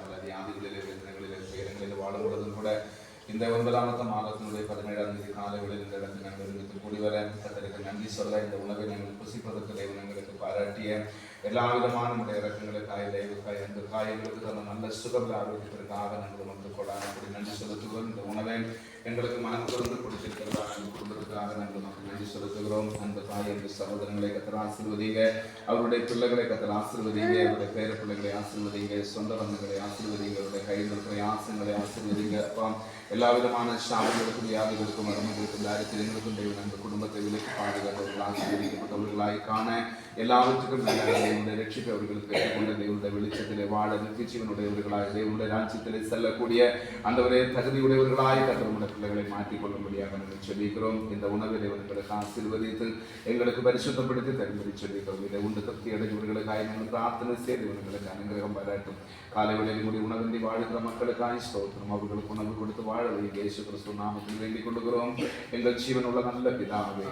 பல வியாதிகளிலே வேதனைகளிலே துயரங்களிலே வாழும் பொழுதும் கூட இந்த 9ஆம் மாதத்தினுடைய 17ஆம் தேதி காலை வேளையில் இந்த இடத்தில் நாங்கள் ஒருமித்து கூடி வர கர்த்தருக்கு நன்றி சொல்ல இந்த உணவை நாங்கள் புசிப்பதற்கு தேவன் எங்களுக்கு பாராட்டிய எல்லா விதமான நம்முடைய இறக்கங்களுக்காய் தெய்வக்காய் அந்த காயங்களுக்கு தந்த நல்ல சுகர்ல ஆரோக்கியத்திற்காக நாங்கள் வந்து கொண்டாட அப்படி நன்றி செலுத்துகிறோம். இந்த உணவை எங்களுக்கு மனம் திறந்து கொடுத்திருக்கிறதா எங்கள் குடும்பத்துக்காக நாங்கள் நமக்கு நன்றி செலுத்துகிறோம். அந்த தாய் அந்த சகோதரங்களை கத்தர் ஆசீர்வதிங்க, அவருடைய பிள்ளைகளை கத்தர் ஆசீர்வதிங்க, அவருடைய பேர பிள்ளைகளை ஆசீர்வதிங்க, சொந்த பந்தங்களை ஆசீர்வதிங்க, அவருடைய கையில் இருக்கிற ஆசனங்களை ஆசீர்வதிங்க. அப்பா எல்லா விதமான சாமிகளுக்கும் வியாதிகளுக்கும் மருமகளுக்கும் தாரித்திரங்களுக்கும் தெய்வம் அந்த குடும்பத்தை விலக்கி பாதுகாத்தவர்கள் ஆசீர்வதிக்கப்பட்டவர்களாய் காண எல்லாவற்றுக்கும் நல்ல தேவனுடைய ரட்சிப்பை அவர்களுக்கு பெற்றுக்கொண்ட தேவனுடைய வெளிச்சத்திலே வாழ நித்தியஜீவனுடையவர்களாய் தேவனுடைய ராஜ்யத்திலே செல்லக்கூடிய அந்த ஒரே தகுதியுடையவர்களாய் கத்தருடைய பிள்ளைகளை மாற்றிக்கொள்ளும்படியாக நாங்கள் சொல்லிக்கிறோம். இந்த உணவை தேவர்களுக்கு ஆசீர்வதித்து எங்களுக்கு பரிசுத்தப்படுத்தி தரும்படி சொல்லிக்கிறோம். இதை உண்டு திருப்தி அடைந்தவர்களுக்காக நாங்கள் பிரார்த்தனை செய்து இவர்களுக்கு அனுகிரகம் பாராட்டும். காலை வேளையில் முடி உணவின்றி வாழ்கிற மக்களுக்காக ஸ்தோத்திரம். அவர்களுக்கு உணவு கொடுத்து வாழ இயேசு கிறிஸ்து நாமத்தில் வேண்டிக் கொள்கிறோம் எங்கள் ஜீவன் உள்ள நல்ல பிதாவே.